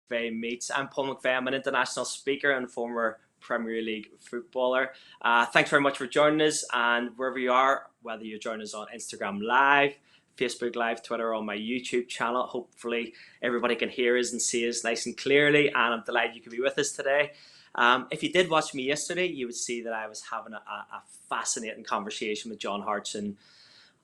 McVeigh Meets. I'm Paul McVeigh. I'm an international speaker and former Premier League footballer. Thanks very much for joining us, and wherever you are, whether you're joining us on Instagram Live, Facebook Live, Twitter, or on my YouTube channel, hopefully everybody can hear us and see us nice and clearly, and I'm delighted you could be with us today. If you did watch me yesterday, you would see that I was having a fascinating conversation with John Hartson,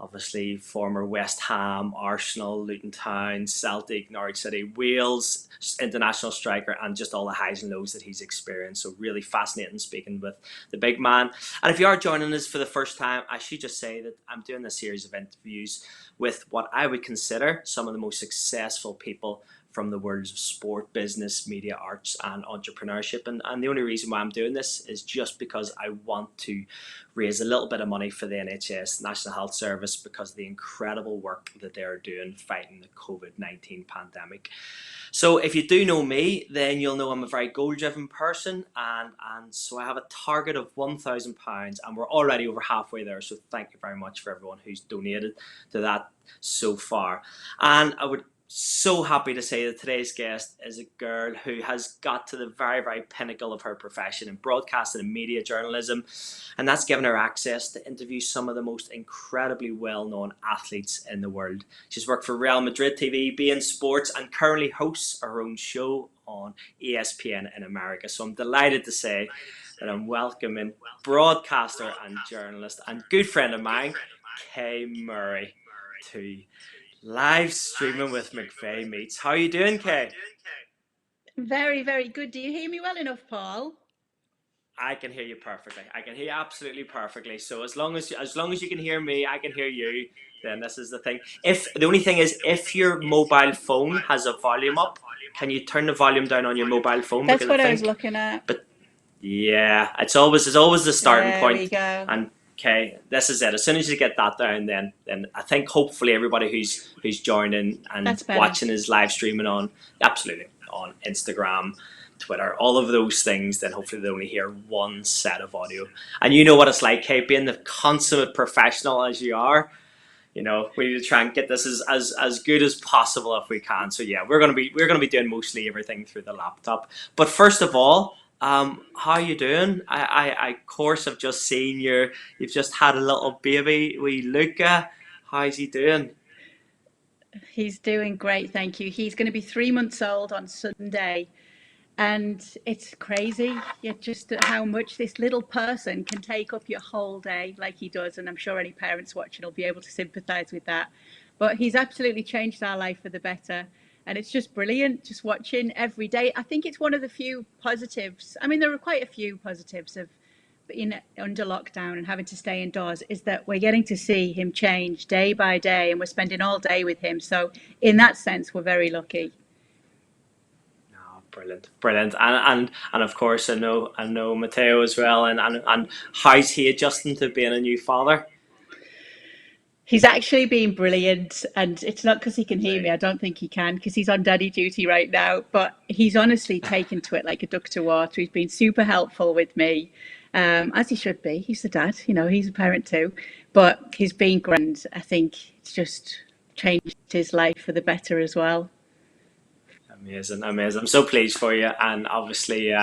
obviously former West Ham, Arsenal, Luton Town, Celtic, Norwich City, Wales international striker, and just all the highs and lows that he's experienced. So really fascinating speaking with the big man. And if you are joining us for the first time, I should just say that I'm doing a series of interviews with what I would consider some of the most successful people from the worlds of sport, business, media, arts, and entrepreneurship. And the only reason why I'm doing this is just because I want to raise a little bit of money for the NHS, National Health Service, because of the incredible work that they're doing fighting the COVID-19 pandemic. So if you do know me, then you'll know I'm a very goal-driven person, and so I have a target of £1,000, and we're already over halfway there. So thank you very much for everyone who's donated to that so far. And I would so happy to say that today's guest is a girl who has got to the very, very pinnacle of her profession in broadcasting and media journalism, and that's given her access to interview some of the most incredibly well-known athletes in the world. She's worked for Real Madrid TV, BeIn Sports, and currently hosts her own show on ESPN in America. So I'm delighted to say that I'm welcoming broadcaster and journalist and good friend of mine, Kay Murray, to Live Streaming with McVeigh Meets. How are you doing, Kay? Very, very good. Do you hear me well enough, Paul? I can hear you perfectly. I can hear you absolutely perfectly. So as long as you can hear me, I can hear you. Then this is the thing. If the only thing is, if your mobile phone has a volume up, can you turn the volume down on your mobile phone? That's Because what I was looking at. but yeah, it's always the starting There we point. go. And okay, this is it. As soon as you get that down, then I think hopefully everybody who's joining and That's better. watching his live streaming on Instagram, Twitter, all of those things, then hopefully they only hear one set of audio. And you know what it's like, Kate, being the consummate professional as you are. You know, we need to try and get this as good as possible if we can. So yeah, we're gonna be doing mostly everything through the laptop. But first of all, how are you doing? I of course have just seen you've just had a little baby, wee Luca. How's he doing? He's doing great, thank you. He's going to be 3 months old on Sunday. And it's crazy, just how much this little person can take up your whole day like he does. And I'm sure any parents watching will be able to sympathise with that. But he's absolutely changed our life for the better. And it's just brilliant, just watching every day. I think it's one of the few positives. I mean, there are quite a few positives of being under lockdown and having to stay indoors, is that we're getting to see him change day by day and we're spending all day with him. So in that sense, we're very lucky. Brilliant, and of course I know Matteo as well, and how's he adjusting to being a new father? He's actually been brilliant, and it's not because he can hear me. I don't think he can, because he's on daddy duty right now. But he's honestly taken to it like a duck to water. He's been super helpful with me, as he should be. He's the dad, he's a parent too. But he's been grand. I think it's just changed his life for the better as well. Amazing. I'm so pleased for you. And obviously,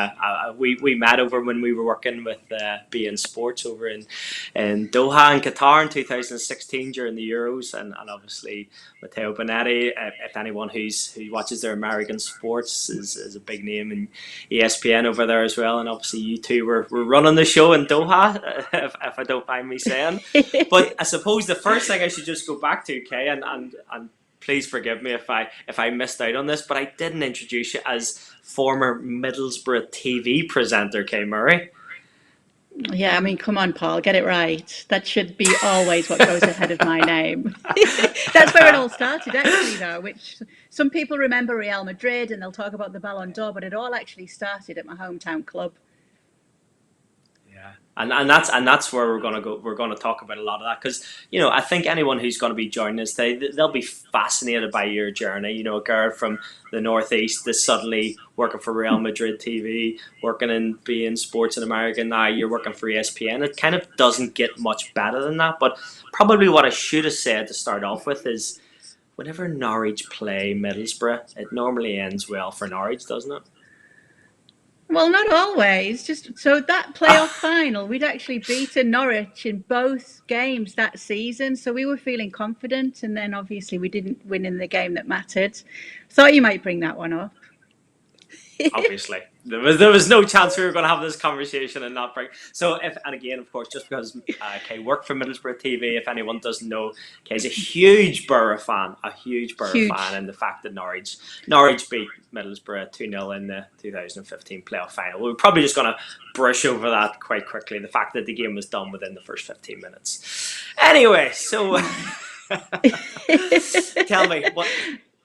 we met over when we were working with BeIn Sports over in Doha in Qatar in 2016 during the Euros. And obviously, Matteo Bonetti, if anyone who watches their American sports, is a big name in ESPN over there as well. And obviously, you two were running the show in Doha, if I don't mind me saying. But I suppose the first thing I should just go back to, Kay, and please forgive me if I missed out on this, but I didn't introduce you as former Middlesbrough TV presenter, Kay Murray. Yeah, I mean, come on, Paul, get it right. That should be always what goes ahead of my name. That's where it all started, actually, though, which some people remember Real Madrid and they'll talk about the Ballon d'Or, but it all actually started at my hometown club. And that's where we're gonna go. We're gonna talk about a lot of that because I think anyone who's going to be joining us today, they'll be fascinated by your journey. A girl from the northeast that's suddenly working for Real Madrid TV, working in BeIn Sports in America. Now you're working for ESPN. It kind of doesn't get much better than that. But probably what I should have said to start off with is, whenever Norwich play Middlesbrough, it normally ends well for Norwich, doesn't it? Well, not always. Just so that playoff final, we'd actually beaten Norwich in both games that season, so we were feeling confident. And then obviously we didn't win in the game that mattered. Thought you might bring that one up. Obviously, there was no chance we were going to have this conversation and not bring. So if, and again, of course, just because Kay worked for Middlesbrough TV, if anyone doesn't know, Kay's a huge Borough fan, Huge. and the fact that Norwich beat Middlesbrough 2-0 in the 2015 playoff final. We're probably just going to brush over that quite quickly. The fact that the game was done within the first 15 minutes. Anyway, so tell me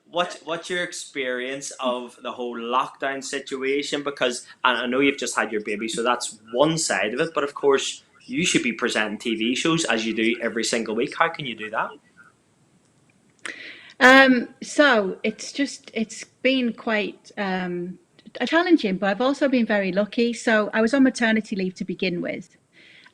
what's your experience of the whole lockdown situation? Because and I know you've just had your baby, so that's one side of it. But of course, you should be presenting TV shows as you do every single week. How can you do that? So it's been quite challenging, but I've also been very lucky. So I was on maternity leave to begin with,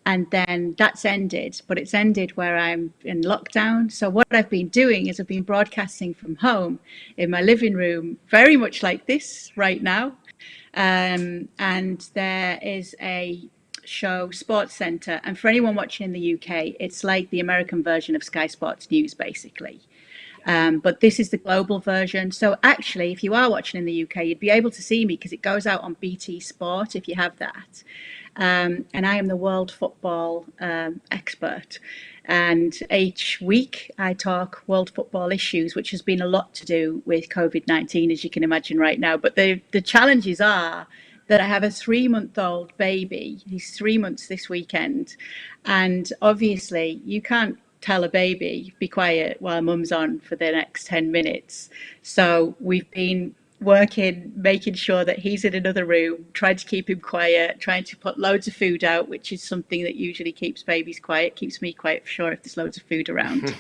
and then that's ended, but it's ended where I'm in lockdown. So what I've been doing is I've been broadcasting from home in my living room, very much like this right now. And there is a show, Sports Centre, and for anyone watching in the UK, it's like the American version of Sky Sports News, basically. But this is the global version. So actually, if you are watching in the UK, you'd be able to see me because it goes out on BT Sport if you have that. And I am the world football expert. And each week I talk world football issues, which has been a lot to do with COVID-19, as you can imagine right now. But the challenges are that I have a 3-month-old baby. He's 3 months this weekend. And obviously, you can't tell a baby, be quiet while mum's on for the next 10 minutes. So we've been working, making sure that he's in another room, trying to keep him quiet, trying to put loads of food out, which is something that usually keeps babies quiet, keeps me quiet for sure if there's loads of food around.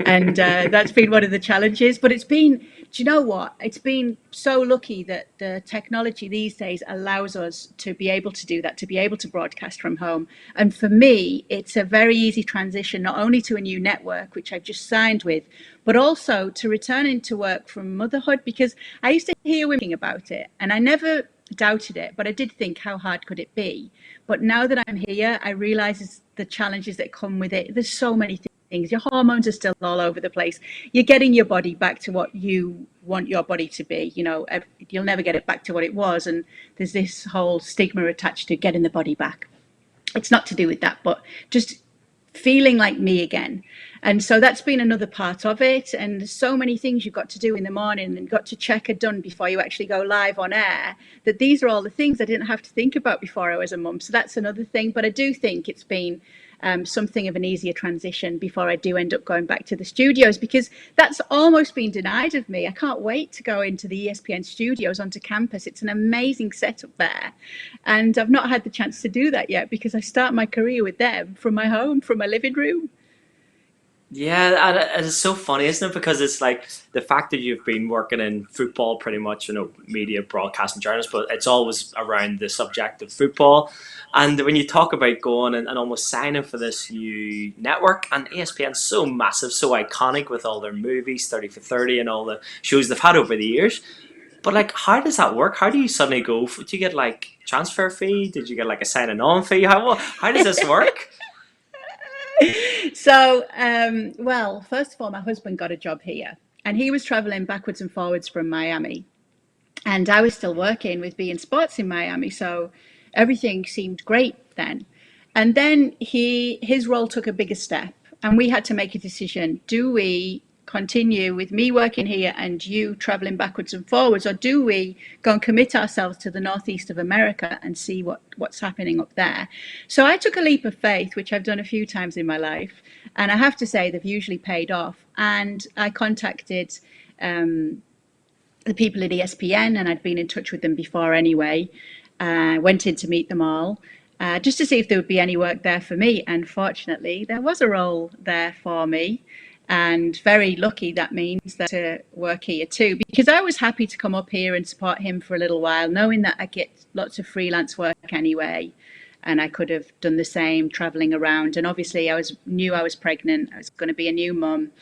And that's been one of the challenges. But it's been, do you know what? It's been so lucky that the technology these days allows us to be able to do that, to be able to broadcast from home. And for me, it's a very easy transition, not only to a new network, which I've just signed with, but also to returning to work from motherhood, because I used to hear women about it and I never doubted it, but I did think, how hard could it be? But now that I'm here, I realize the challenges that come with it. There's so many things. Your hormones are still all over the place. You're getting your body back to what you want your body to be. You know, you'll never get it back to what it was. And there's this whole stigma attached to getting the body back. It's not to do with that, but just feeling like me again. And so that's been another part of it. And there's so many things you've got to do in the morning and got to check are done before you actually go live on air, that these are all the things I didn't have to think about before I was a mum. So that's another thing. But I do think it's been something of an easier transition before I do end up going back to the studios, because that's almost been denied of me. I can't wait to go into the ESPN studios onto campus. It's an amazing setup there. And I've not had the chance to do that yet because I start my career with them from my home, from my living room. Yeah, and it's so funny, isn't it? Because it's like the fact that you've been working in football pretty much, media, broadcasting, journalists, but it's always around the subject of football. And when you talk about going and almost signing for this new network, and ESPN's so massive, so iconic with all their movies, 30 for 30, and all the shows they've had over the years. But like, how does that work? How do you suddenly go? Do you get like transfer fee? Did you get like a signing on fee? How does this work? So, well, first of all, my husband got a job here and he was traveling backwards and forwards from Miami. And I was still working with BeIn Sports in Miami. So everything seemed great then. And then his role took a bigger step and we had to make a decision. Do we continue with me working here and you traveling backwards and forwards, or do we go and commit ourselves to the northeast of America and see what's happening up there? So I took a leap of faith, which I've done a few times in my life, and I have to say they've usually paid off. And I contacted the people at ESPN, and I'd been in touch with them before anyway. Went in to meet them all. Just to see if there would be any work there for me. And fortunately, there was a role there for me. And very lucky, that means, that to work here too, because I was happy to come up here and support him for a little while, knowing that I get lots of freelance work anyway, and I could have done the same traveling around. And obviously, knew I was pregnant. I was going to be a new mum.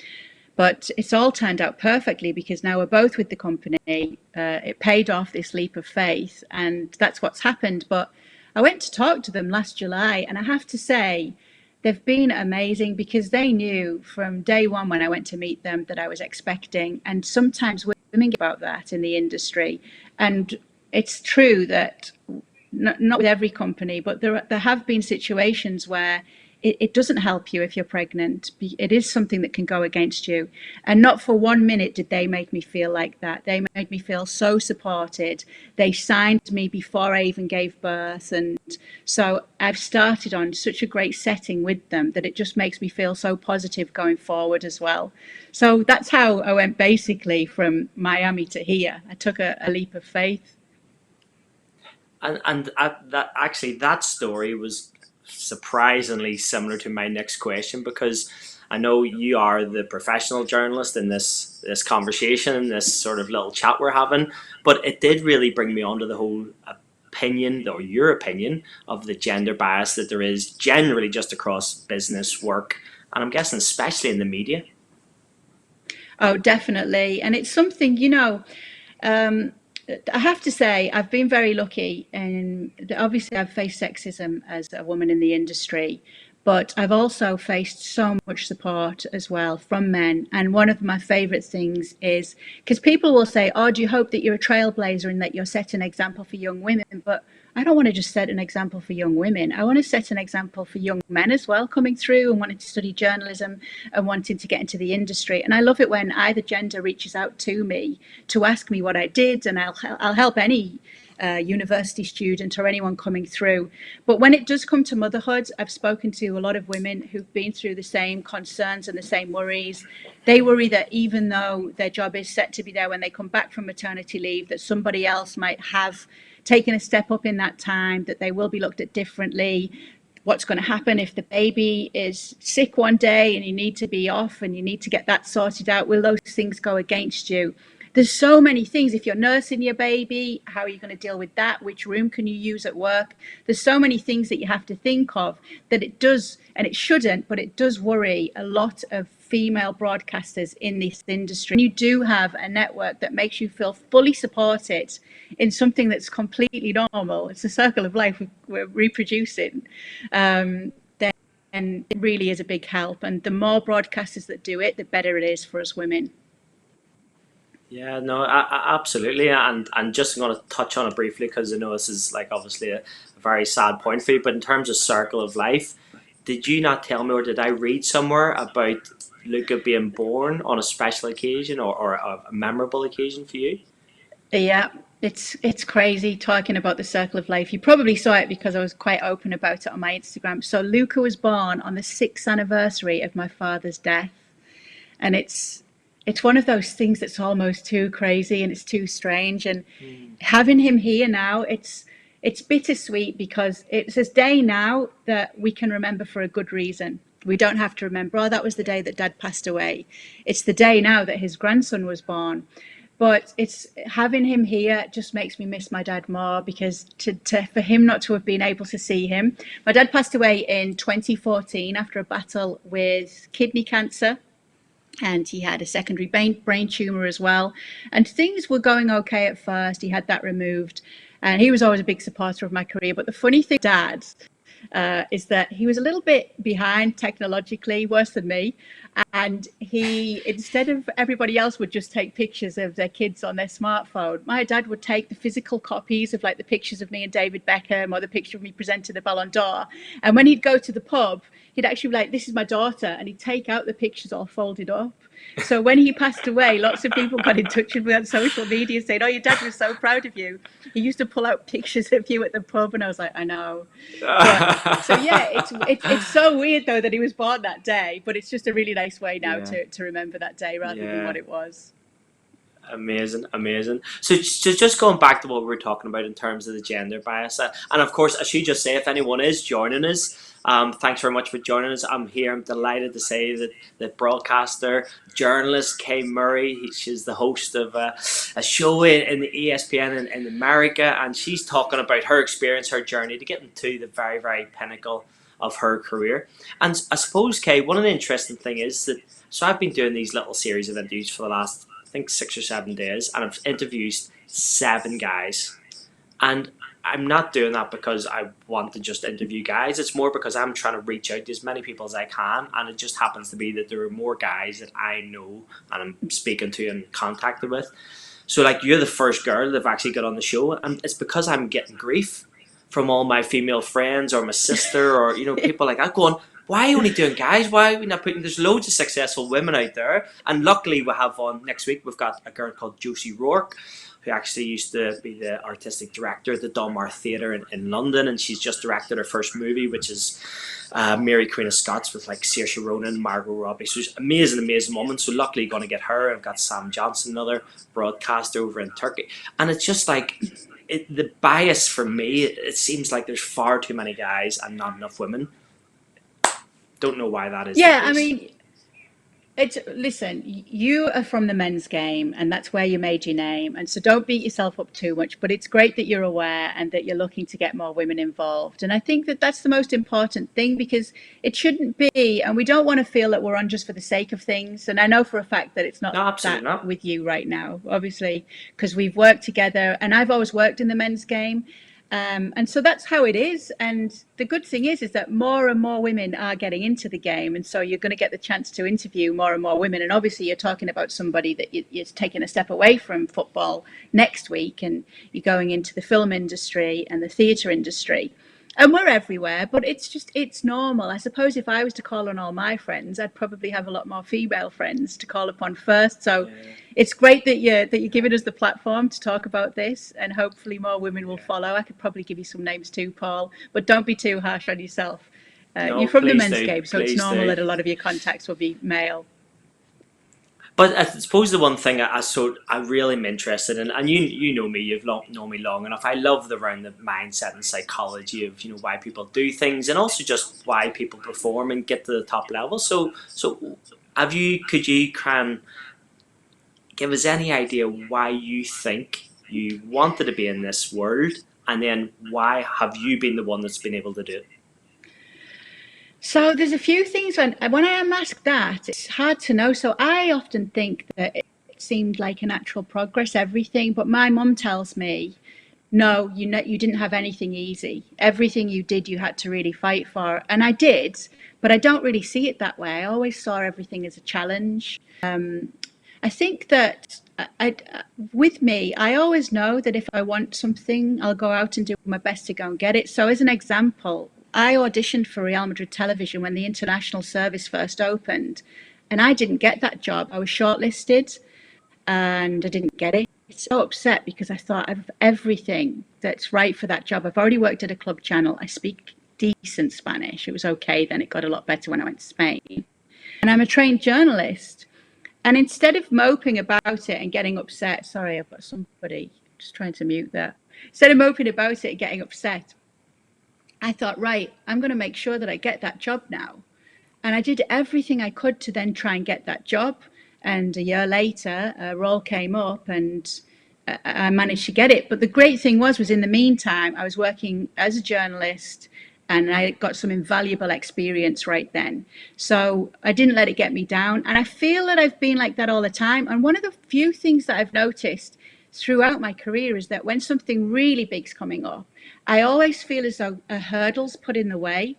But it's all turned out perfectly because now we're both with the company. It paid off, this leap of faith, and that's what's happened. But I went to talk to them last July, and I have to say, they've been amazing because they knew from day one when I went to meet them that I was expecting. And sometimes women get about that in the industry. And it's true that not with every company, but there have been situations where it doesn't help you if you're pregnant. It is something that can go against you. And not for 1 minute did they make me feel like that. They made me feel so supported. They signed me before I even gave birth. And so I've started on such a great setting with them that it just makes me feel so positive going forward as well. So that's how I went basically from Miami to here. I took a leap of faith. And that actually, that story was surprisingly similar to my next question, because I know you are the professional journalist in this conversation, this sort of little chat we're having, but it did really bring me onto the whole opinion, or your opinion, of the gender bias that there is generally just across business, work, and I'm guessing especially in the media. Oh, definitely. And it's something, um, I have to say, I've been very lucky, and obviously I've faced sexism as a woman in the industry, but I've also faced so much support as well from men. And one of my favorite things is because people will say, "Oh, do you hope that you're a trailblazer and that you're set an example for young women?" But I don't want to just set an example for young women. I want to set an example for young men as well, coming through and wanting to study journalism and wanting to get into the industry. And I love it when either gender reaches out to me to ask me what I did, and I'll help any university student or anyone coming through. But when it does come to motherhood, I've spoken to a lot of women who've been through the same concerns and the same worries. They worry that even though their job is set to be there when they come back from maternity leave, that somebody else might have taken a step up in that time, that they will be looked at differently. What's going to happen if the baby is sick one day and you need to be off and you need to get that sorted out? Will those things go against you? There's so many things. If you're nursing your baby, how are you going to deal with that? Which room can you use at work? There's so many things that you have to think of that it does, and it shouldn't, but it does worry a lot of female broadcasters in this industry. And you do have a network that makes you feel fully supported in something that's completely normal. It's a circle of life. We're reproducing. Then it really is a big help. And the more broadcasters that do it, the better it is for us women. Yeah, no, absolutely, and just going to touch on it briefly because I know this is like obviously a very sad point for you. But in terms of circle of life, did you not tell me, or did I read somewhere about Luca being born on a special occasion, or a memorable occasion for you? Yeah, it's crazy talking about the circle of life. You probably saw it because I was quite open about it on my Instagram. So Luca was born on the 6th anniversary of my father's death, and it's one of those things that's almost too crazy and it's too strange. And having him here now, it's bittersweet because it's this day now that we can remember for a good reason. We don't have to remember, oh, that was the day that dad passed away. It's the day now that his grandson was born. But it's having him here just makes me miss my dad more, because for him not to have been able to see him. My dad passed away in 2014 after a battle with kidney cancer, and he had a secondary brain tumor as well. And things were going okay at first. He had that removed, and he was always a big supporter of my career. But the funny thing, Dad, is that he was a little bit behind technologically, worse than me. And he, instead of everybody else would just take pictures of their kids on their smartphone, my dad would take the physical copies of like the pictures of me and David Beckham, or the picture of me presenting the Ballon d'Or. And when he'd go to the pub, he'd actually be like, "This is my daughter," and he'd take out the pictures all folded up. So when he passed away, lots of people got in touch with me on social media saying, "Oh, your dad was so proud of you. He used to pull out pictures of you at the pub." And I was like, "I know." But so yeah, it's so weird though that he was born that day, but it's just a really nice way now Yeah, to remember that day rather than yeah. what it was. Amazing, amazing. So just going back to what we were talking about in terms of the gender bias, and of course, I should just say, if anyone is joining us, thanks very much for joining us. I'm here. I'm delighted to say that the broadcaster, journalist Kay Murray, she's the host of a show in the ESPN in America, and she's talking about her experience, her journey to getting to the very, very pinnacle of her career. And I suppose, Kay, one of the interesting thing is that, so I've been doing these little series of interviews for the last, I think, 6 or 7 days, and I've interviewed 7 guys. And I'm not doing that because I want to just interview guys. It's more because I'm trying to reach out to as many people as I can. And it just happens to be that there are more guys that I know and I'm speaking to and contacted with. So, like, you're the first girl that I've actually got on the show. And it's because I'm getting grief from all my female friends or my sister or, people like that going, why are you only doing guys? Why are we not putting... There's loads of successful women out there. And luckily we have on next week, we've got a girl called Josie Rourke, who actually used to be the artistic director at the Donmar Theatre in London, and she's just directed her first movie, which is Mary Queen of Scots, with like Saoirse Ronan, Margot Robbie. So she's amazing woman. So luckily going to get her. I've got Sam Johnson, another broadcaster over in Turkey. And it's just like... the bias for me, it seems like there's far too many guys and not enough women. Don't know why that is. Yeah, I mean, listen, you are from the men's game, and that's where you made your name. And so don't beat yourself up too much, but it's great that you're aware and that you're looking to get more women involved. And I think that that's the most important thing, because it shouldn't be, and we don't want to feel that we're on just for the sake of things. And I know for a fact that it's not that with you right now, obviously, because we've worked together, and I've always worked in the men's game. And so that's how it is. And the good thing is that more and more women are getting into the game. And so you're going to get the chance to interview more and more women. And obviously you're talking about somebody that is taking a step away from football next week, and you're going into the film industry and the theatre industry. And we're everywhere, but it's normal. I suppose if I was to call on all my friends, I'd probably have a lot more female friends to call upon first. So it's great that you're giving us the platform to talk about this, and hopefully more women will follow. I could probably give you some names too, Paul, but don't be too harsh on yourself. You're from the men's game, so it's normal that a lot of your contacts will be male. But I suppose the one thing I really am interested in, and you know me, you've known me long enough. I love around the mindset and psychology of why people do things, and also just why people perform and get to the top level. So could you give us any idea why you think you wanted to be in this world, and then why have you been the one that's been able to do it? So there's a few things when I am asked that, it's hard to know. So I often think that it seemed like a natural progress, everything. But my mum tells me, no, you didn't have anything easy. Everything you did, you had to really fight for. And I did, but I don't really see it that way. I always saw everything as a challenge. I think that with me, I always know that if I want something, I'll go out and do my best to go and get it. So as an example, I auditioned for Real Madrid television when the international service first opened, and I didn't get that job. I was shortlisted and I didn't get it. I was so upset because I thought of everything that's right for that job. I've already worked at a club channel. I speak decent Spanish. It was okay then. It got a lot better when I went to Spain. And I'm a trained journalist. And instead of moping about it and getting upset, sorry, I've got somebody just trying to mute that. Instead of moping about it and getting upset, I thought, right, I'm going to make sure that I get that job now. And I did everything I could to then try and get that job. And a year later, a role came up and I managed to get it. But the great thing was in the meantime, I was working as a journalist and I got some invaluable experience right then. So I didn't let it get me down. And I feel that I've been like that all the time. And one of the few things that I've noticed throughout my career is that when something really big's coming up, I always feel as though a hurdle's put in the way.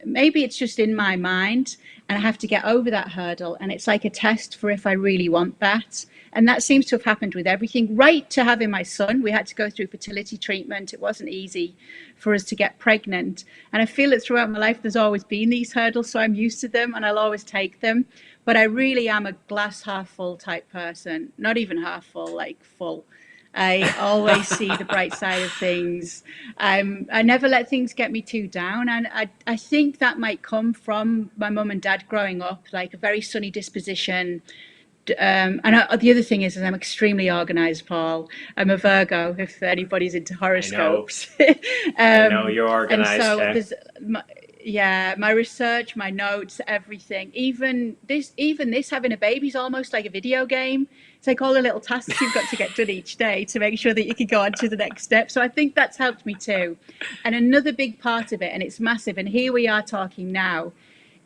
Maybe it's just in my mind and I have to get over that hurdle, and it's like a test for if I really want that. And that seems to have happened with everything, right to having my son. We had to go through fertility treatment. It wasn't easy for us to get pregnant. And I feel that throughout my life, there's always been these hurdles, so I'm used to them and I'll always take them. But I really am a glass half full type person, not even half full, like full. I always see the bright side of things. I never let things get me too down. And I think that might come from my mum and dad growing up, like a very sunny disposition. And the other thing is I'm extremely organized, Paul. I'm a Virgo, if anybody's into horoscopes. I know you're organized. And so Yeah, my research, my notes, everything. Even this having a baby is almost like a video game. It's like all the little tasks you've got to get done each day to make sure that you can go on to the next step. So I think that's helped me too. And another big part of it, and it's massive, and here we are talking now,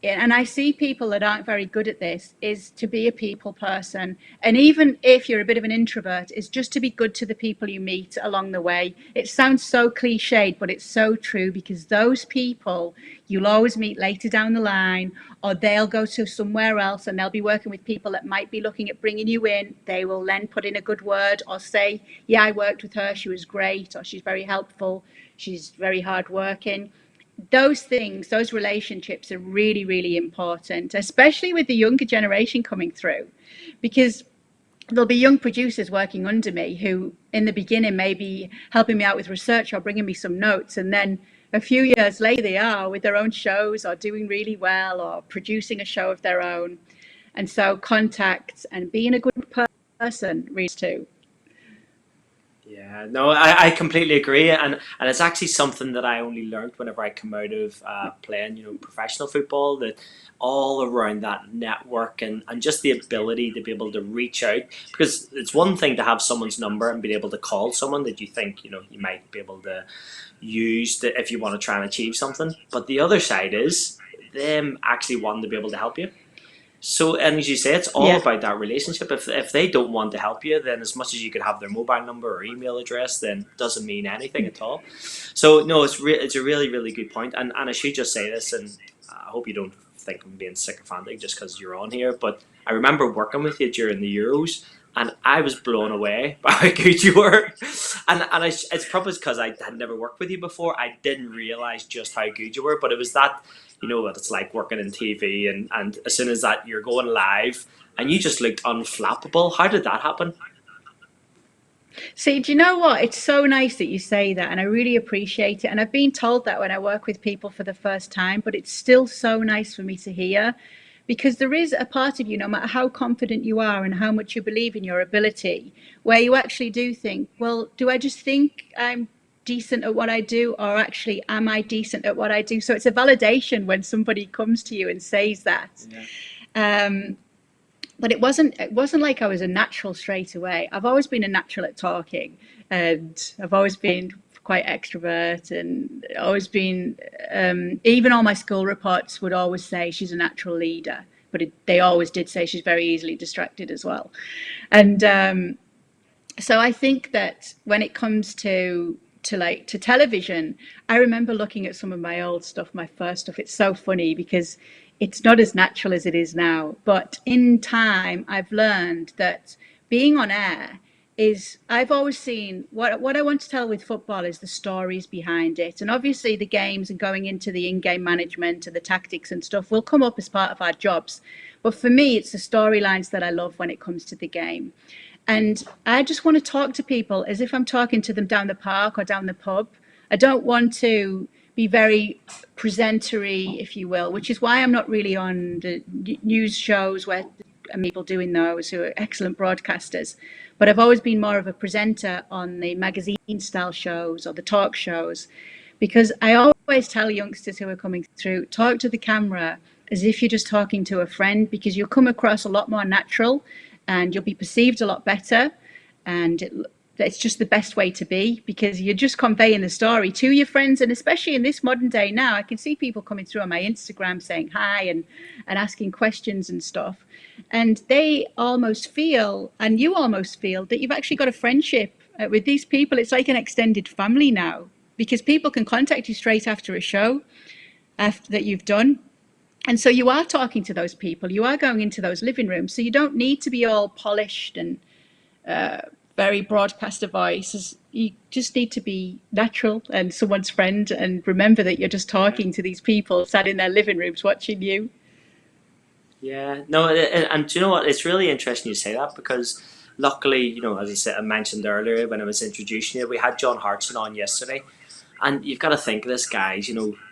and I see people that aren't very good at this, is to be a people person. And even if you're a bit of an introvert, is just to be good to the people you meet along the way. It sounds so cliched, but it's so true, because those people you'll always meet later down the line, or they'll go to somewhere else and they'll be working with people that might be looking at bringing you in. They will then put in a good word or say, yeah, I worked with her, she was great, or she's very helpful, she's very hardworking. Those things, those relationships are really, really important, especially with the younger generation coming through, because there'll be young producers working under me who in the beginning may be helping me out with research or bringing me some notes, and then a few years later they are with their own shows or doing really well or producing a show of their own. And so contacts and being a good person really too. Yeah, no, I completely agree, and it's actually something that I only learned whenever I come out of playing, professional football. That all around that network and just the ability to be able to reach out, because it's one thing to have someone's number and be able to call someone that you think you might be able to use if you want to try and achieve something, but the other side is them actually wanting to be able to help you. So, and as you say, it's all Yeah. about that relationship. If they don't want to help you, then as much as you could have their mobile number or email address, then it doesn't mean anything at all. So, no, it's a really, really good point. And I should just say this, and I hope you don't think I'm being sycophantic just because you're on here, but I remember working with you during the Euros, and I was blown away by how good you were. It's probably because I had never worked with you before. I didn't realize just how good you were, but it was that, what it's like working in TV, and as soon as that you're going live and you just looked unflappable. How did that happen? See, do you know what? It's so nice that you say that, and I really appreciate it. And I've been told that when I work with people for the first time, but it's still so nice for me to hear, because there is a part of you, no matter how confident you are and how much you believe in your ability, where you actually do think, well, do I just think I'm decent at what I do, or actually am I decent at what I do? So it's a validation when somebody comes to you and says that. Yeah. Um, but it wasn't like I was a natural straight away. I've always been a natural at talking, and I've always been quite extrovert, and always been, even all my school reports would always say she's a natural leader, but they always did say she's very easily distracted as well. And so I think that when it comes to television, I remember looking at some of my old stuff, my first stuff. It's so funny because it's not as natural as it is now. But in time, I've learned that being on air is, I've always seen what I want to tell with football is the stories behind it. And obviously the games and going into the in-game management and the tactics and stuff will come up as part of our jobs. But for me, it's the storylines that I love when it comes to the game. And I just want to talk to people as if I'm talking to them down the park or down the pub. I don't want to be very presentery, if you will, which is why I'm not really on the news shows where people doing those who are excellent broadcasters. But I've always been more of a presenter on the magazine style shows or the talk shows, because I always tell youngsters who are coming through, talk to the camera as if you're just talking to a friend, because you'll come across a lot more natural and you'll be perceived a lot better. And it's just the best way to be, because you're just conveying the story to your friends. And especially in this modern day now, I can see people coming through on my Instagram saying hi and asking questions and stuff. And they almost feel, and you almost feel, that you've actually got a friendship with these people. It's like an extended family now, because people can contact you straight after a show after that you've done. And so you are talking to those people, you are going into those living rooms. So you don't need to be all polished and very broadcaster voice. You just need to be natural and someone's friend, and remember that you're just Yeah. talking to these people sat in their living rooms watching you. Yeah, no, and do you know what? It's really interesting you say that, because luckily, as I said, I mentioned earlier when I was introducing you, we had John Hartson on yesterday, and you've got to think of this guy's,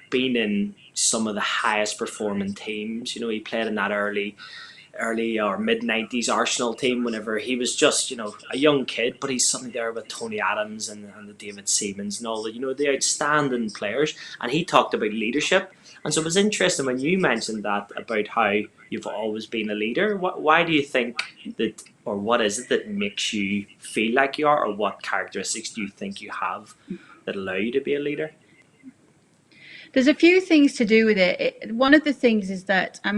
being in some of the highest performing teams. He played in that early or mid 90s Arsenal team whenever he was just, a young kid, but he's suddenly there with Tony Adams and the David Seamans and all the, the outstanding players. And he talked about leadership. And so it was interesting when you mentioned that about how you've always been a leader. Why do you think that, or what is it that makes you feel like you are, or what characteristics do you think you have that allow you to be a leader? There's a few things to do with it. One of the things is that I'm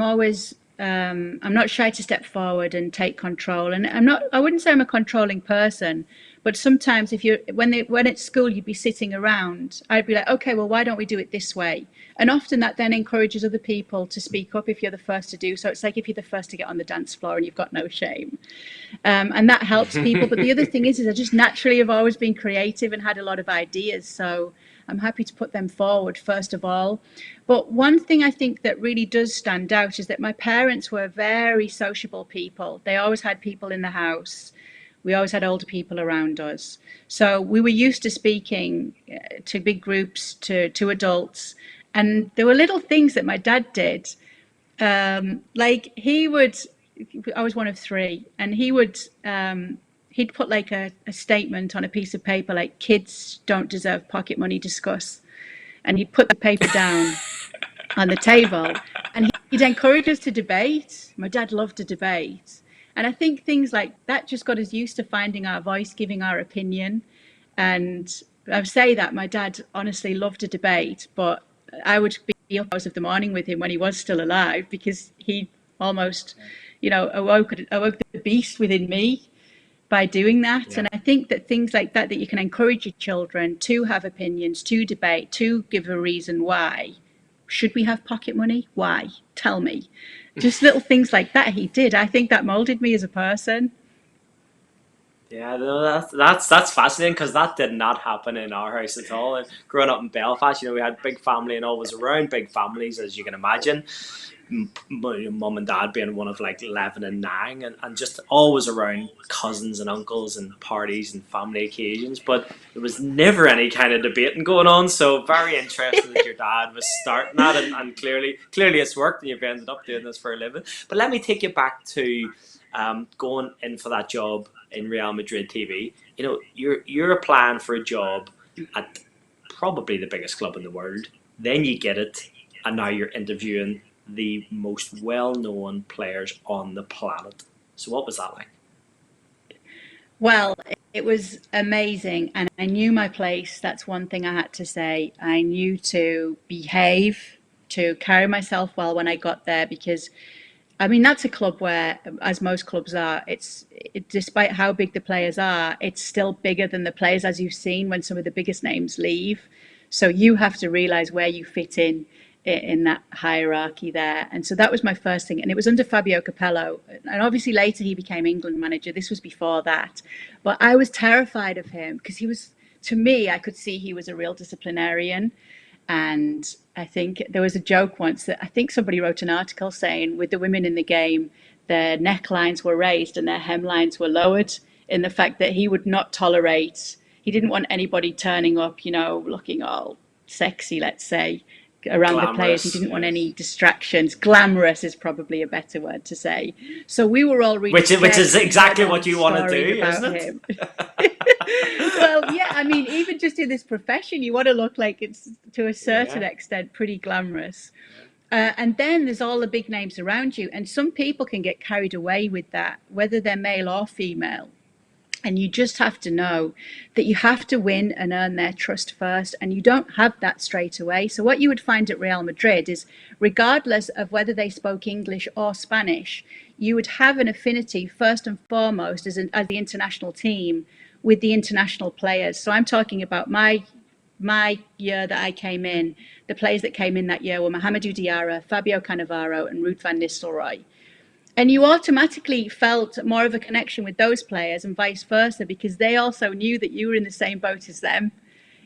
not shy to step forward and take control. And I wouldn't say I'm a controlling person, but sometimes when at school you'd be sitting around, I'd be like, okay, well, why don't we do it this way? And often that then encourages other people to speak up if you're the first to do so. It's like if you're the first to get on the dance floor and you've got no shame. And that helps people. But the other thing is I just naturally have always been creative and had a lot of ideas. So I'm happy to put them forward, first of all. But one thing I think that really does stand out is that my parents were very sociable people. They always had people in the house. We always had older people around us. So we were used to speaking to big groups, to adults. And there were little things that my dad did. Like I was one of three, and he'd put like a statement on a piece of paper, like kids don't deserve pocket money, discuss. And he'd put the paper down on the table, and he'd encourage us to debate. My dad loved to debate. And I think things like that just got us used to finding our voice, giving our opinion. And I would say that my dad honestly loved to debate, but I would be up hours of the morning with him when he was still alive, because he almost, awoke the beast within me by doing that. Yeah. And I think that things like that you can encourage your children to have opinions, to debate, to give a reason why. Should we have pocket money? Why? Tell me. Just little things like that he did. I think that molded me as a person. Yeah, no, that's fascinating, because that did not happen in our house at all. And growing up in Belfast, we had big family and always around big families, as you can imagine. Mum and dad being one of like 11 and 9, and just always around cousins and uncles and parties and family occasions, but there was never any kind of debating going on. So very interesting that your dad was starting that, and clearly it's worked and you've ended up doing this for a living. But let me take you back to going in for that job in Real Madrid TV. You're applying for a job at probably the biggest club in the world, then you get it, and now you're interviewing the most well-known players on the planet. So what was that like? Well, it was amazing, and I knew my place. That's one thing I had to say. I knew to behave, to carry myself well when I got there, because that's a club where, as most clubs are, despite how big the players are, it's still bigger than the players, as you've seen when some of the biggest names leave. So you have to realize where you fit in that hierarchy there. And so that was my first thing. And it was under Fabio Capello. And obviously later he became England manager. This was before that. But I was terrified of him because to me, I could see he was a real disciplinarian. And I think there was a joke once that I think somebody wrote an article saying with the women in the game, their necklines were raised and their hemlines were lowered, in the fact that he would not tolerate, he didn't want anybody turning up, looking all sexy, let's say, around glamorous, the players. He didn't want any distractions. Glamorous is probably a better word to say. So we were all really which is exactly what you want to do, isn't it? Well, yeah, even just in this profession, you want to look like it's, to a certain extent, pretty glamorous. And then there's all the big names around you, and some people can get carried away with that, whether they're male or female. And you just have to know that you have to win and earn their trust first. And you don't have that straight away. So what you would find at Real Madrid is, regardless of whether they spoke English or Spanish, you would have an affinity first and foremost as the international team with the international players. So I'm talking about my year that I came in. The players that came in that year were Mohamedou Diarra, Fabio Cannavaro, and Ruud van Nistelrooy. And you automatically felt more of a connection with those players and vice versa, because they also knew that you were in the same boat as them.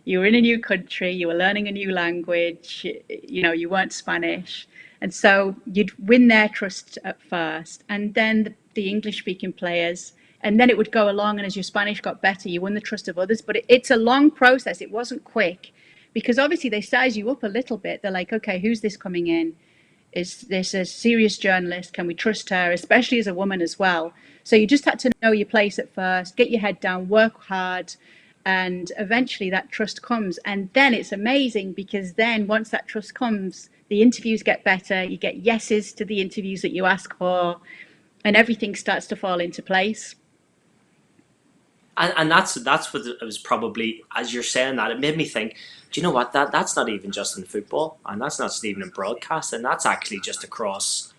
You were in a new country, you were learning a new language, you weren't Spanish. And so you'd win their trust at first, and then the English-speaking players, and then it would go along, and as your Spanish got better, you won the trust of others. But it's a long process. It wasn't quick, because obviously they size you up a little bit. They're like, okay, who's this coming in? Is this a serious journalist? Can we trust her, especially as a woman as well? So you just had to know your place at first, get your head down, work hard, and eventually that trust comes. And then it's amazing, because then once that trust comes, the interviews get better, you get yeses to the interviews that you ask for, and everything starts to fall into place. And that's what it was probably, as you're saying that, it made me think, do you know what, that's not even just in football, and that's not even in broadcasting, that's actually just across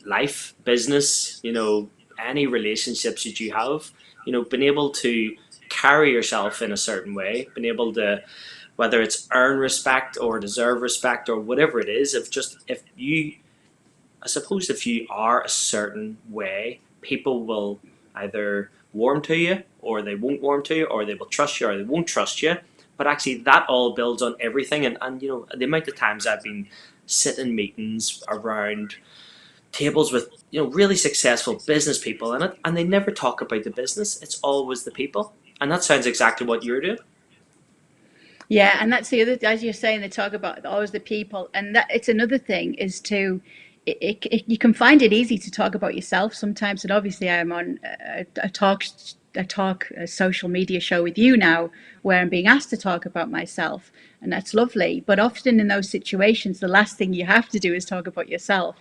life, business, any relationships that you have, being able to carry yourself in a certain way, being able to, whether it's earn respect or deserve respect or whatever it is, if you, I suppose, if you are a certain way, people will either warm to you, or they won't warm to you, or they will trust you, or they won't trust you. But actually, that all builds on everything. And the amount of times I've been sitting in meetings around tables with really successful business people in it, and they never talk about the business. It's always the people, and that sounds exactly what you're doing. Yeah, and that's the other, as you're saying, they talk about always the people, and that it's another thing is to, you can find it easy to talk about yourself sometimes, and obviously I'm on a social media show with you now, where I'm being asked to talk about myself, and that's lovely. But often in those situations, the last thing you have to do is talk about yourself,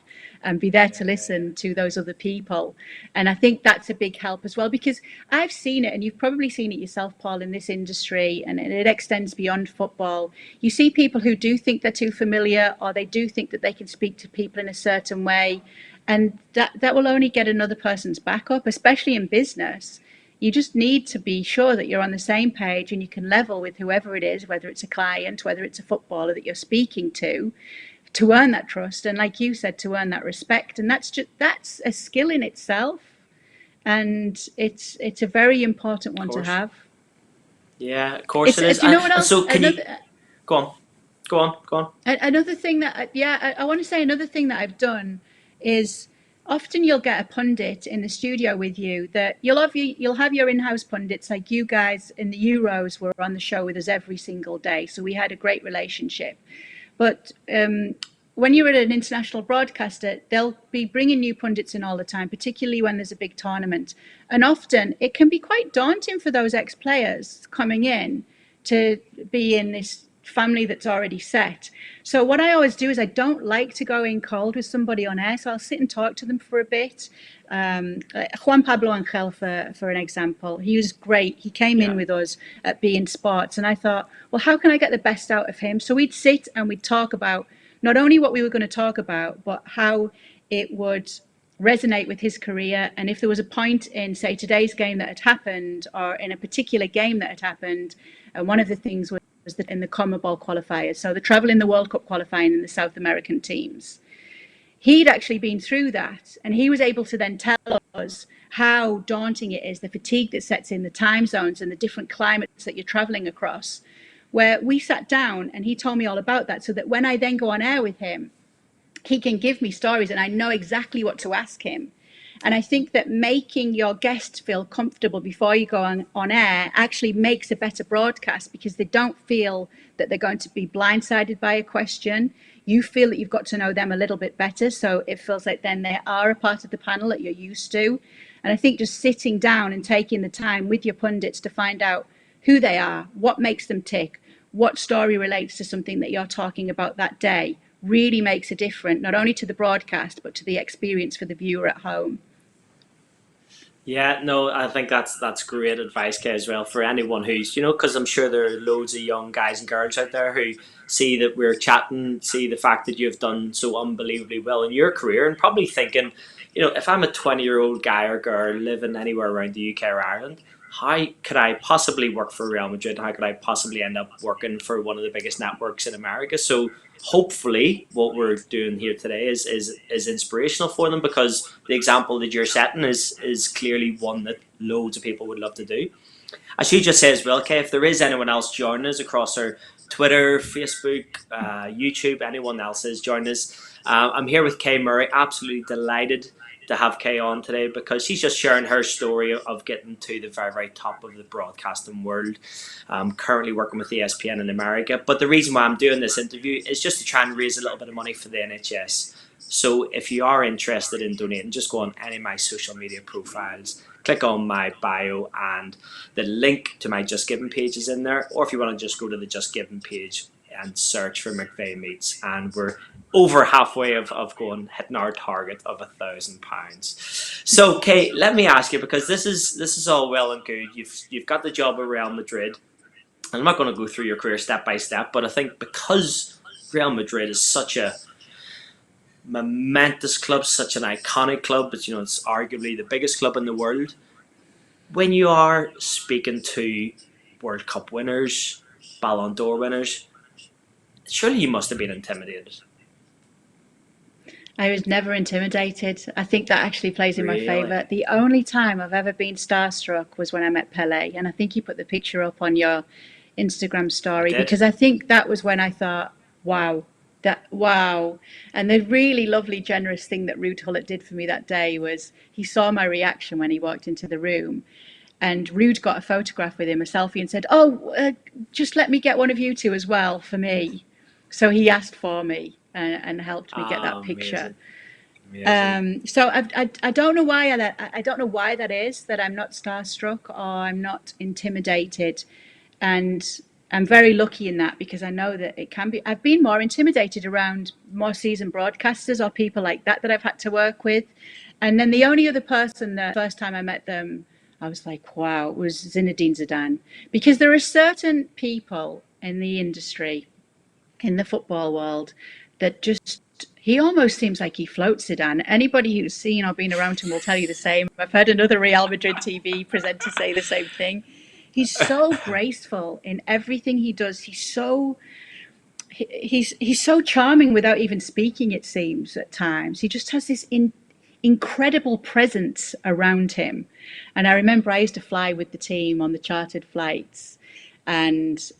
and be there to listen to those other people. And I think that's a big help as well, because I've seen it, and you've probably seen it yourself, Paul, in this industry, and it extends beyond football. You see people who do think they're too familiar, or they do think that they can speak to people in a certain way, and that will only get another person's back up, especially in business. You just need to be sure that you're on the same page and you can level with whoever it is, whether it's a client, whether it's a footballer that you're speaking to earn that trust, and like you said, to earn that respect. And that's a skill in itself, and it's a very important Of one to course. have. Yeah, of course It's it is. do you know what And else? so, can you go on? Go on. Go on. Another thing that, yeah, I want to say another thing that I've done is, often you'll get a pundit in the studio with you, that you'll have your in-house pundits, like you guys in the Euros were on the show with us every single day, so we had a great relationship. But when you're at an international broadcaster, they'll be bringing new pundits in all the time, particularly when there's a big tournament. And often it can be quite daunting for those ex-players coming in to be in this family that's already set. So what I always do is, I don't like to go in cold with somebody on air, so I'll sit and talk to them for a bit. Juan Pablo Angel, for an example, he was great. He came in Yeah. with us at BeIn Sports, and I thought, well, how can I get the best out of him? So we'd sit and we'd talk about not only what we were going to talk about, but how it would resonate with his career. And if there was a point in, say, today's game that had happened, or in a particular game that had happened, and one of the things was that in the CONMEBOL qualifiers, so the travel in the World Cup qualifying in the South American teams, he'd actually been through that, and he was able to then tell us how daunting it is, the fatigue that sets in, the time zones and the different climates that you're traveling across, where we sat down and he told me all about that, so that when I then go on air with him, he can give me stories and I know exactly what to ask him. And I think that making your guests feel comfortable before you go on air actually makes a better broadcast, because they don't feel that they're going to be blindsided by a question. You feel that you've got to know them a little bit better, so it feels like then they are a part of the panel that you're used to. And I think just sitting down and taking the time with your pundits to find out who they are, what makes them tick, what story relates to something that you're talking about that day, really makes a difference, not only to the broadcast, but to the experience for the viewer at home. Yeah, no, I think that's great advice, Kay, as well, for anyone who's, because I'm sure there are loads of young guys and girls out there who see that we're chatting, see the fact that you've done so unbelievably well in your career, and probably thinking, if I'm a 20-year-old guy or girl living anywhere around the UK or Ireland, how could I possibly work for Real Madrid? How could I possibly end up working for one of the biggest networks in America? So hopefully what we're doing here today is inspirational for them, because the example that you're setting is clearly one that loads of people would love to do. As you just said as well, Kay, if there is anyone else joining us across our Twitter, Facebook, YouTube, anyone else is joining us, I'm here with Kay Murray, absolutely delighted to have Kay on today because she's just sharing her story of getting to the very, very top of the broadcasting world. I'm currently working with ESPN in America, but the reason why I'm doing this interview is just to try and raise a little bit of money for the NHS. So if you are interested in donating, just go on any of my social media profiles, click on my bio, and the link to my Just Giving page is in there. Or if you want to just go to the Just Giving page and search for McVeigh Meets, and we're over halfway of hitting our target of £1,000. So, Kate, let me ask you, because this is all well and good. You've got the job at Real Madrid. And I'm not going to go through your career step by step, but I think because Real Madrid is such a momentous club, such an iconic club, it's arguably the biggest club in the world. When you are speaking to World Cup winners, Ballon d'Or winners, surely you must have been intimidated. I was never intimidated. I think that actually plays in my Really? favour. The only time I've ever been starstruck was when I met Pele, and I think you put the picture up on your Instagram story because I think that was when I thought, wow. And the really lovely, generous thing that Ruud Gullit did for me that day was he saw my reaction when he walked into the room, and Ruud got a photograph with him, a selfie, and said, just let me get one of you two as well for me. So he asked for me and helped me get that picture. Amazing. So I don't know why I don't know why that is, that I'm not starstruck or I'm not intimidated, and I'm very lucky in that because I know that it can be. I've been more intimidated around more seasoned broadcasters or people like that I've had to work with. And then the only other person that first time I met them, I was like, wow, was Zinedine Zidane. Because there are certain people in the industry, in the football world, that just, he almost seems like he floats, Zidane. Anybody who's seen or been around him will tell you the same. I've heard another Real Madrid TV presenter say the same thing. He's so graceful in everything he does. He's so charming without even speaking, it seems, at times. He just has this incredible presence around him. And I remember I used to fly with the team on the chartered flights, and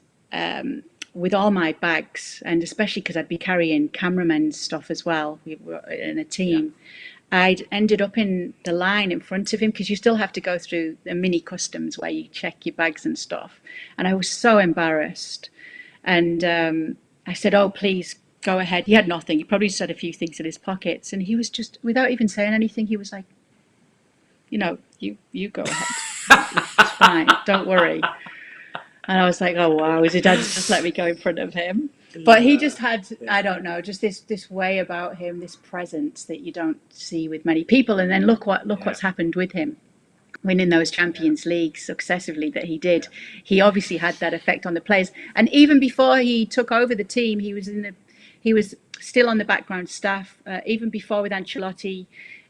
with all my bags, and especially because I'd be carrying cameramen's stuff as well. We were in a team. Yeah. I'd ended up in the line in front of him because you still have to go through the mini customs where you check your bags and stuff. And I was so embarrassed. And I said, oh, please go ahead. He had nothing. He probably just had a few things in his pockets. And he was just, without even saying anything, he was like, you go ahead. It's fine. Don't worry. And I was like, oh, wow, his dad just let me go in front of him. But he just had, I don't know, just this way about him, this presence that you don't see with many people. And then look what's happened with him, winning those Champions League successively that he did. He obviously had that effect on the players. And even before he took over the team, he was still on the background staff. Even before with Ancelotti,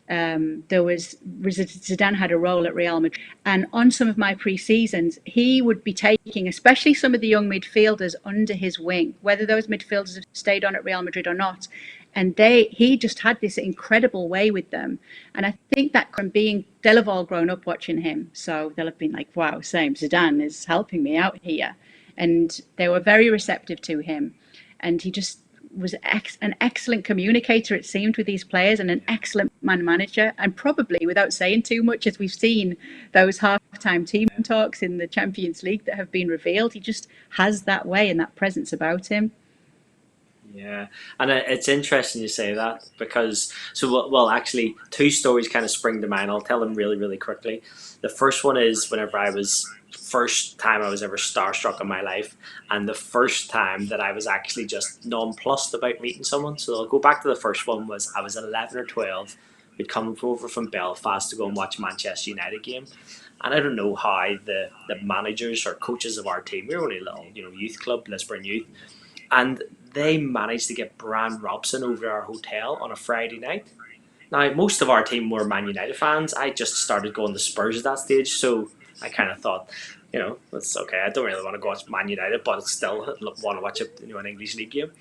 Zidane had a role at Real Madrid, and on some of my pre-seasons he would be taking especially some of the young midfielders under his wing, whether those midfielders have stayed on at Real Madrid or not, and he just had this incredible way with them. And I think that they'll have all grown up watching him, so they'll have been like, wow, same, Zidane is helping me out here. And they were very receptive to him, and he just was an excellent communicator, it seemed, with these players, and an excellent man manager. And probably, without saying too much, as we've seen those half-time team talks in the Champions League that have been revealed, he just has that way and that presence about him. Yeah, and it's interesting you say that because, actually, two stories kind of spring to mind. I'll tell them really, really quickly. The first one is whenever first time I was ever starstruck in my life, and the first time that I was actually just nonplussed about meeting someone. So I'll go back to the first one. I was 11 or 12. We'd come over from Belfast to go and watch a Manchester United game. And I don't know how the managers or coaches of our team, we were only a little youth club, Lisburn Youth, and they managed to get Brian Robson over to our hotel on a Friday night. Now, most of our team were Man United fans. I just started going to Spurs at that stage, so I kind of thought, it's okay. I don't really want to go watch Man United, but still want to watch an English league game.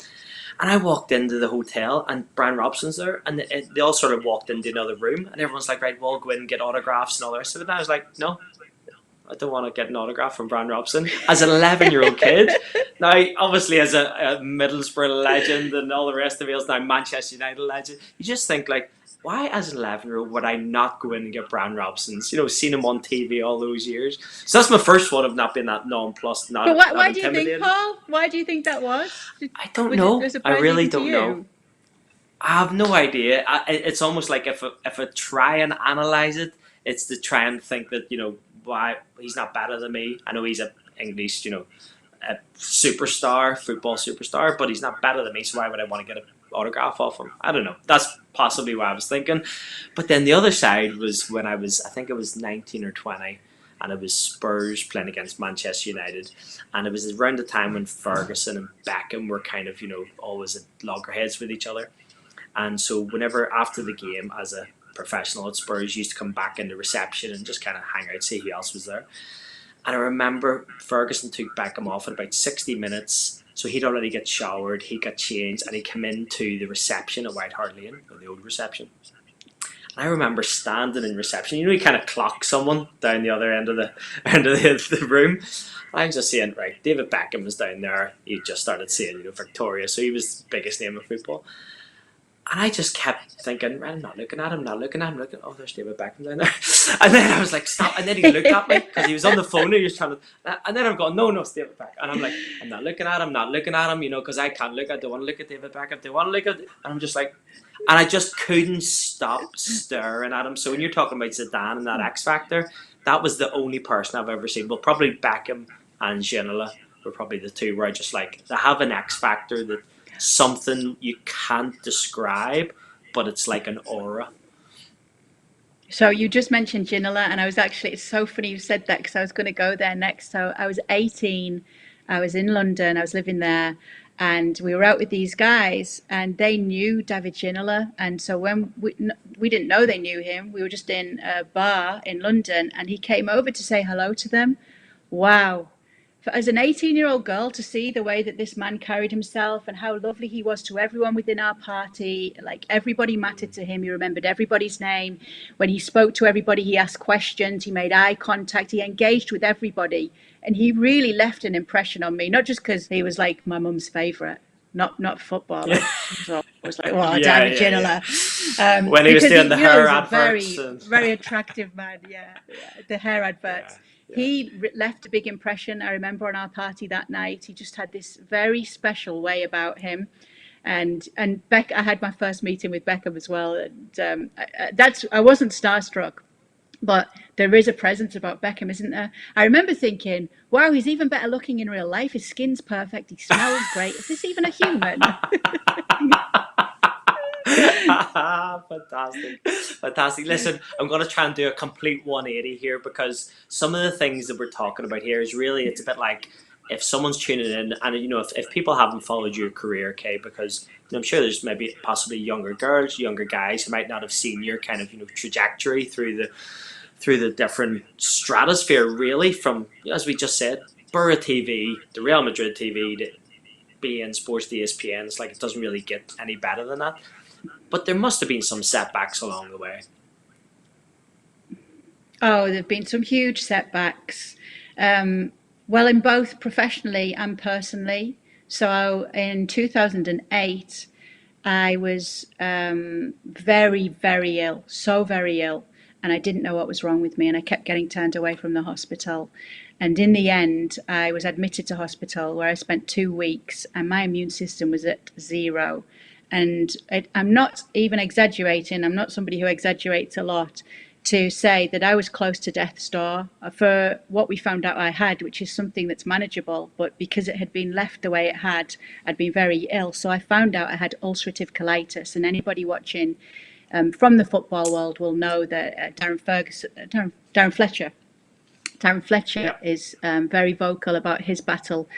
And I walked into the hotel, and Brian Robson's there, and they all sort of walked into another room, and everyone's like, right, we'll go in and get autographs and all the rest of it. And I was like, no, I don't want to get an autograph from Brian Robson as an 11-year-old kid. Now, obviously, as a Middlesbrough legend and all the rest of it is now Manchester United legend, you just think like, why as an 11-year-old would I not go in and get Brian Robson's? Seen him on TV all those years. So that's my first one of not being that nonplussed, But not why do you think, intimidated. Paul? Why do you think that was? I don't Was it know. a I surprise really even to don't know. you? I have no idea. It's almost like if I try and analyze it, it's to try and think that why he's not better than me. I know he's a English a superstar, football superstar, but he's not better than me. So why would I want to get an autograph off him? I don't know. That's possibly what I was thinking. But then the other side was when I think it was 19 or 20, and it was Spurs playing against Manchester United, and it was around the time when Ferguson and Beckham were kind of always at loggerheads with each other. And so whenever after the game, as a professional at Spurs, used to come back in the reception and just kind of hang out, see who else was there. And I remember Ferguson took Beckham off in about 60 minutes. So he'd already get showered, he got changed, and he came into the reception at White Hart Lane, or the old reception. And I remember standing in reception. You kind of clock someone down the other end of the room. I'm just saying, right, David Beckham was down there. He just started saying, Victoria, so he was the biggest name of football. And I just kept thinking, I'm not looking at him, oh, there's David Beckham down there. And then I was like, stop. And then he looked at me because he was on the phone and he was trying to. And then I'm going, no, it's David Beckham. And I'm like, I'm not looking at him, because I can't look. I don't want to look at David Beckham. They want to look at. And I'm just like, and I just couldn't stop staring at him. So when you're talking about Zidane and that X Factor, that was the only person I've ever seen. Well, probably Beckham and Ginola were probably the two where I just like, they have an X Factor that something you can't describe, but it's like an aura. So you just mentioned Ginola, and it's so funny you said that because I was going to go there next. So I was 18, I was in London, I was living there, and we were out with these guys, and they knew David Ginola. And so when we didn't know they knew him, we were just in a bar in London, and he came over to say hello to them. Wow. As an 18-year-old girl, to see the way that this man carried himself and how lovely he was to everyone within our party, like everybody mattered to him. He remembered everybody's name. When he spoke to everybody, he asked questions, he made eye contact, he engaged with everybody. And he really left an impression on me, not just because he was like my mum's favourite, not footballer. So I was like, oh, Yeah, David Ginola. when he was doing the hair he's a adverts. very attractive man, yeah. The hair adverts. Yeah. He left a big impression. I remember on our party that night, he just had this very special way about him. And I had my first meeting with Beckham as well. And I wasn't starstruck, but there is a presence about Beckham, isn't there? I remember thinking, wow, he's even better looking in real life. His skin's perfect. He smells great. Is this even a human? Fantastic. Listen, I'm going to try and do a complete 180 here, because some of the things that we're talking about here is really, it's a bit like if someone's tuning in, and if people haven't followed your career, okay, because I'm sure there's maybe possibly younger girls, younger guys who might not have seen your kind of trajectory through the different stratosphere, really, from, as we just said, Borough TV, the Real Madrid TV, the BeIn Sports, the ESPN. It's like it doesn't really get any better than that. But there must have been some setbacks along the way. Oh, there have been some huge setbacks. Well, in both professionally and personally. So in 2008, I was very, very ill, so very ill. And I didn't know what was wrong with me. And I kept getting turned away from the hospital. And in the end, I was admitted to hospital where I spent 2 weeks, and my immune system was at 0. And I'm not even exaggerating. I'm not somebody who exaggerates a lot to say that I was close to death's door for what we found out I had, which is something that's manageable. But because it had been left the way it had, I'd been very ill. So I found out I had ulcerative colitis. And anybody watching from the football world will know that Darren Fletcher is very vocal about his battle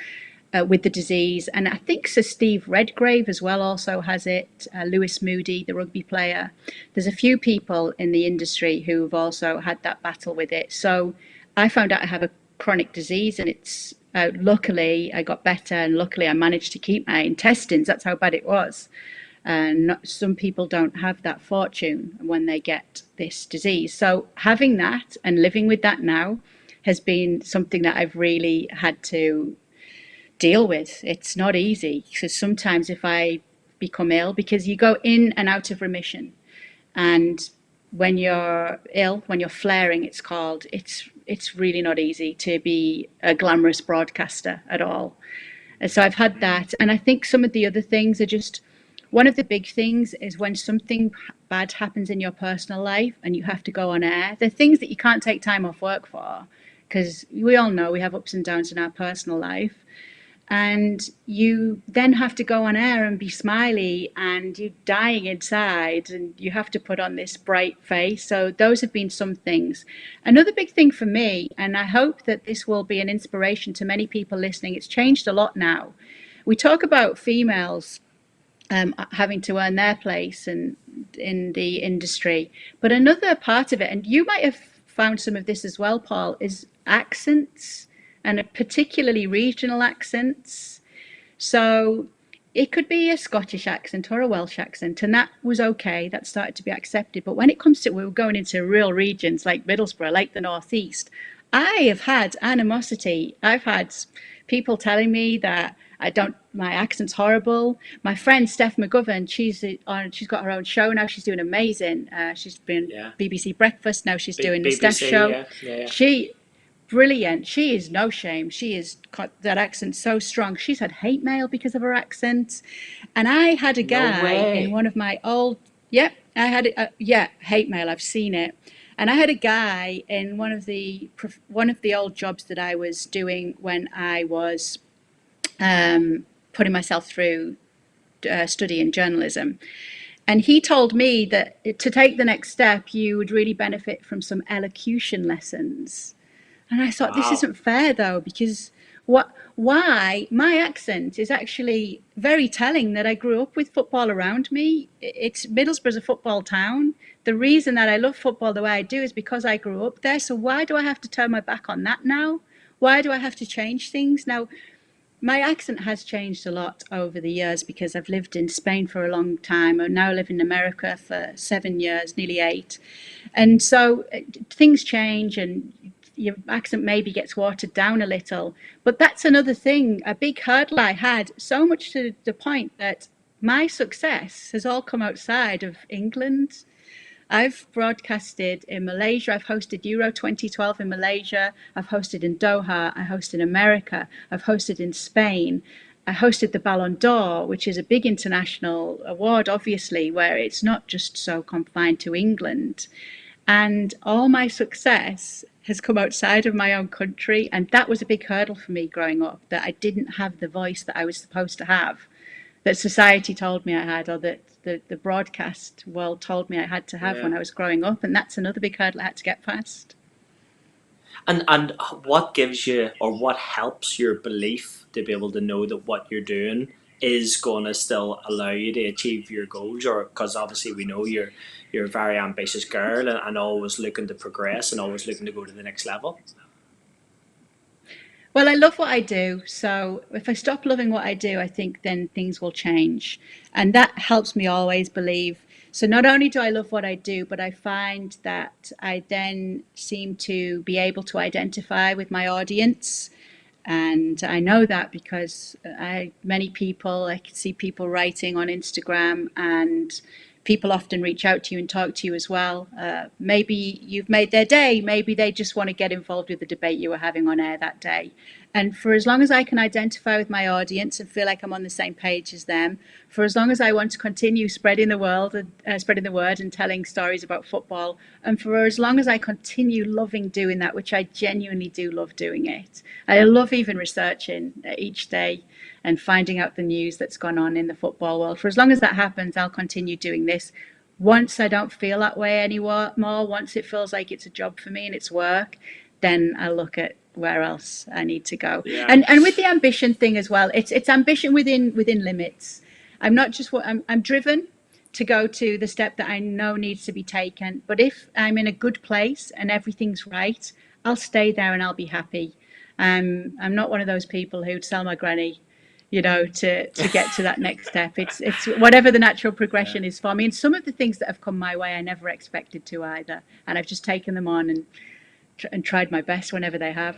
with the disease. And I think Sir Steve Redgrave as well also has it, Lewis Moody, the rugby player. There's a few people in the industry who've also had that battle with it. So I found out I have a chronic disease, and it's luckily I got better, and luckily I managed to keep my intestines. That's how bad it was. And some people don't have that fortune when they get this disease. So having that and living with that now has been something that I've really had to deal with. It's not easy, because sometimes if I become ill, because you go in and out of remission, And when you're ill, when you're flaring, it's called, it's really not easy to be a glamorous broadcaster at all. And so I've had Mm. that. And I think some of the other things are just, one of the big things is when something bad happens in your personal life and you have to go on air. They're things that you can't take time off work for, because we all know we have ups and downs in our personal life. And you then have to go on air and be smiley, and you're dying inside, and you have to put on this bright face. So those have been some things. Another big thing for me, and I hope that this will be an inspiration to many people listening, it's changed a lot now. We talk about females having to earn their place in the industry, but another part of it, and you might have found some of this as well, Paul, is accents, and particularly regional accents. So it could be a Scottish accent or a Welsh accent, and that was okay. That started to be accepted. But when it comes to, we were going into real regions like Middlesbrough, like the Northeast, I have had animosity. I've had people telling me that I don't, my accent's horrible. My friend Steph McGovern, she's got her own show now. She's doing amazing. She's been Yeah. BBC Breakfast. Now she's doing the Steph BBC. show. Yeah. Yeah. Yeah. She brilliant. She is no shame. She has got that accent so strong. She's had hate mail because of her accent. And I had a No guy in way. one of my old, yep, I had it, yeah, hate mail. I've seen it. And I had a guy in one of the old jobs that I was doing when I was putting myself through studying journalism. And he told me that to take the next step, you would really benefit from some elocution lessons. And I thought, this Wow. isn't fair though, because why my accent is actually very telling that I grew up with football around me. It's Middlesbrough's a football town. The reason that I love football the way I do is because I grew up there. So why do I have to turn my back on that now? Why do I have to change things? Now, my accent has changed a lot over the years because I've lived in Spain for a long time. I now live in America for 7 years, nearly 8. And so things change, and your accent maybe gets watered down a little. But that's another thing, a big hurdle I had, so much to the point that my success has all come outside of England. I've broadcasted in Malaysia. I've hosted Euro 2012 in Malaysia. I've hosted in Doha. I hosted in America. I've hosted in Spain. I hosted the Ballon d'Or, which is a big international award, obviously, where it's not just so confined to England. And all my success has come outside of my own country. And that was a big hurdle for me growing up, that I didn't have the voice that I was supposed to have, that society told me I had, or that the broadcast world told me I had to have Yeah. when I was growing up. And that's another big hurdle I had to get past. And what gives you, or what helps your belief to be able to know that what you're doing is going to still allow you to achieve your goals? Or because obviously we know you're a very ambitious girl, and always looking to progress and always looking to go to the next level. Well, I love what I do. So if I stop loving what I do, I think then things will change. And that helps me always believe. So not only do I love what I do, but I find that I then seem to be able to identify with my audience. And I know that because many people, I can see people writing on Instagram, and people often reach out to you and talk to you as well. Maybe you've made their day. Maybe they just want to get involved with the debate you were having on air that day. And for as long as I can identify with my audience and feel like I'm on the same page as them, for as long as I want to continue spreading the world, spreading the word and telling stories about football, and for as long as I continue loving doing that, which I genuinely do love doing it. I love even researching each day and finding out the news that's gone on in the football world. For as long as that happens, I'll continue doing this. Once I don't feel that way anymore, once it feels like it's a job for me and it's work, then I'll look at where else I need to go. Yeah. And with the ambition thing as well, it's ambition within limits. I'm not just what I'm driven to go to the step that I know needs to be taken. But if I'm in a good place and everything's right, I'll stay there and I'll be happy. I'm not one of those people who'd sell my granny, to get to that next step. It's whatever the natural Yeah. progression is for me. And some of the things that have come my way, I never expected to either. And I've just taken them on and tried my best whenever they have.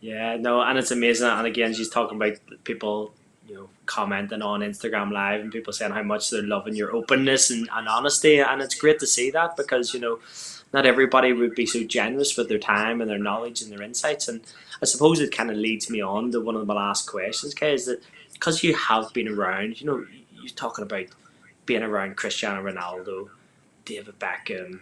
Yeah, no, and it's amazing. And again, she's talking about people commenting on Instagram Live and people saying how much they're loving your openness and honesty, and it's great to see that because not everybody would be so generous with their time and their knowledge and their insights. And I suppose it kind of leads me on to one of my last questions, Kay, is that because you have been around, you're talking about being around Cristiano Ronaldo, David Beckham,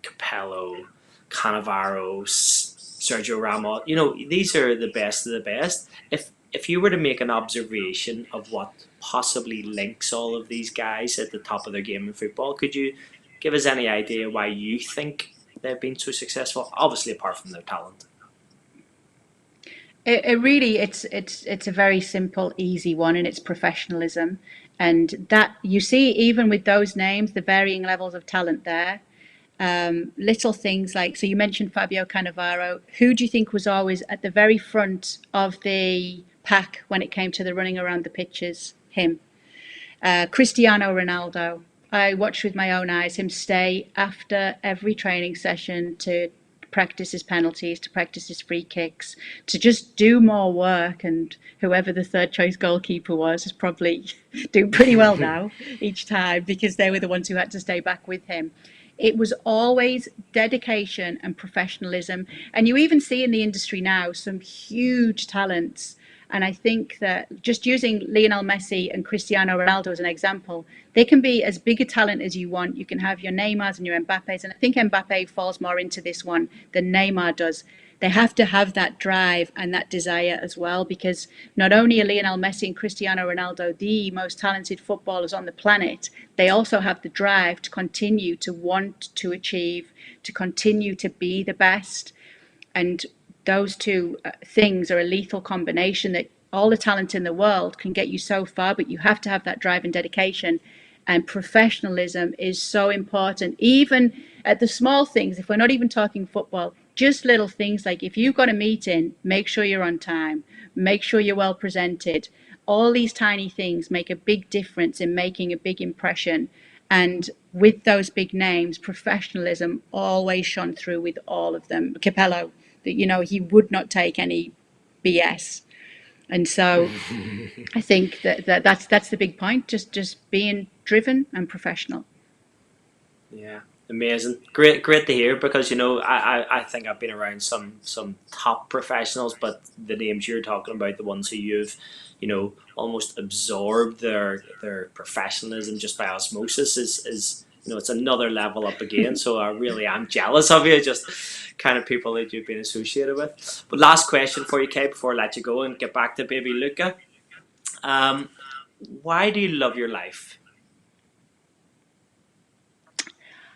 Capello, Cannavaro, Sergio Ramos. These are the best of the best. If you were to make an observation of what possibly links all of these guys at the top of their game in football, could you give us any idea why you think they've been so successful? Obviously, apart from their talent. It really, it's a very simple, easy one, and it's professionalism. And that you see, even with those names, the varying levels of talent there. Little things like, so you mentioned Fabio Cannavaro. Who do you think was always at the very front of the pack when it came to the running around the pitches? Him. Cristiano Ronaldo. I watched with my own eyes him stay after every training session to practice his penalties, to practice his free kicks, to just do more work. And whoever the third choice goalkeeper was is probably doing pretty well now each time because they were the ones who had to stay back with him. It was always dedication and professionalism. And you even see in the industry now some huge talents. And I think that just using Lionel Messi and Cristiano Ronaldo as an example, they can be as big a talent as you want. You can have your Neymars and your Mbappes. And I think Mbappe falls more into this one than Neymar does. They have to have that drive and that desire as well, because not only are Lionel Messi and Cristiano Ronaldo the most talented footballers on the planet, they also have the drive to continue to want to achieve, to continue to be the best. And those two things are a lethal combination that all the talent in the world can get you so far, but you have to have that drive and dedication. And professionalism is so important, even at the small things. If we're not even talking football, just little things like if you've got a meeting, make sure you're on time, make sure you're well presented. All these tiny things make a big difference in making a big impression. And with those big names, professionalism always shone through with all of them. Capello, he would not take any BS. And so I think that's the big point, just being driven and professional. Yeah, amazing. Great to hear because I think I've been around some top professionals, but the names you're talking about, the ones who you've almost absorbed their professionalism just by osmosis is it's another level up again. So I really am jealous of you, just kind of people that you've been associated with. But last question for you, Kate, before I let you go and get back to baby Luca. Why do you love your life?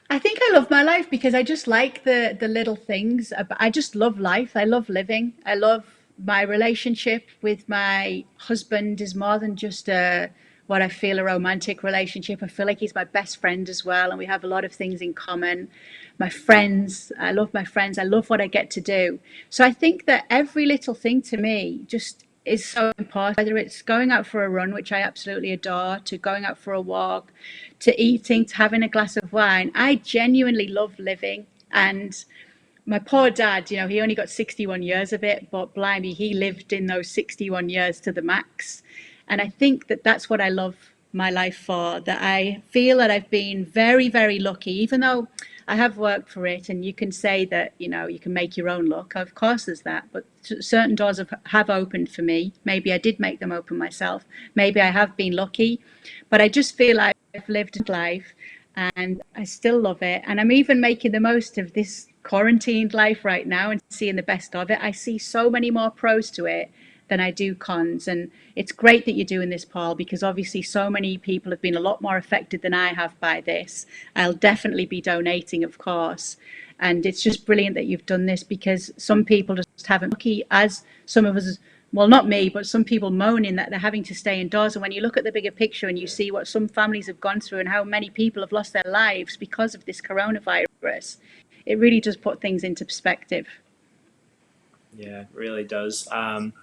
I think I love my life because I just like the little things. I just love life. I love living. I love my relationship with my husband is more than just what I feel a romantic relationship. I feel like he's my best friend as well, and we have a lot of things in common. My friends, I love my friends. I love what I get to do. So I think that every little thing to me just is so important, whether it's going out for a run, which I absolutely adore, to going out for a walk, to eating, to having a glass of wine. I genuinely love living. And my poor dad, he only got 61 years of it, but blimey, he lived in those 61 years to the max. And I think that that's what I love my life for, that I feel that I've been very, very lucky, even though I have worked for it. And you can say that, you can make your own luck. Of course there's that, but certain doors have opened for me. Maybe I did make them open myself. Maybe I have been lucky, but I just feel like I've lived life and I still love it. And I'm even making the most of this quarantined life right now and seeing the best of it. I see so many more pros to it than I do cons. And it's great that you're doing this, Paul, because obviously so many people have been a lot more affected than I have by this. I'll definitely be donating, of course. And it's just brilliant that you've done this because some people just haven't lucky, as some of us, well, not me, but some people moaning that they're having to stay indoors. And when you look at the bigger picture and you see what some families have gone through and how many people have lost their lives because of this coronavirus, it really does put things into perspective. Yeah, it really does.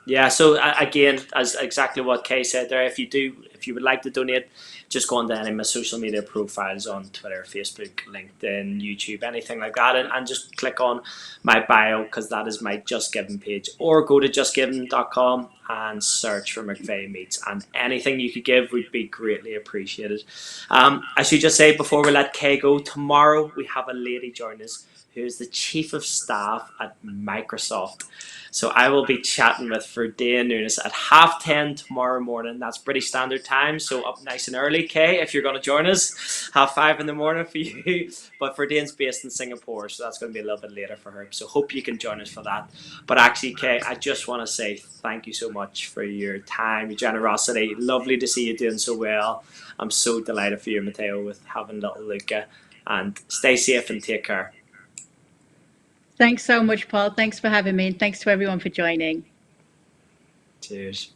Yeah, so again, as exactly what Kay said there, if you would like to donate, just go on to any of my social media profiles on Twitter, Facebook, LinkedIn, YouTube, anything like that, and just click on my bio because that is my Just Giving page, or go to justgiving.com and search for McVeigh Meats. And anything you could give would be greatly appreciated. I should just say before we let Kay go, tomorrow we have a lady join us who is the Chief of Staff at Microsoft. So I will be chatting with Verdane Nunes at 10:30 tomorrow morning. That's British Standard Time, so up nice and early, Kay, if you're going to join us. 5:30 in the morning for you. But Verdane's based in Singapore, so that's going to be a little bit later for her. So hope you can join us for that. But actually, Kay, I just want to say thank you so much for your time, your generosity. Lovely to see you doing so well. I'm so delighted for you, Matteo, with having little Luca. And stay safe and take care. Thanks so much, Paul. Thanks for having me, and thanks to everyone for joining. Cheers.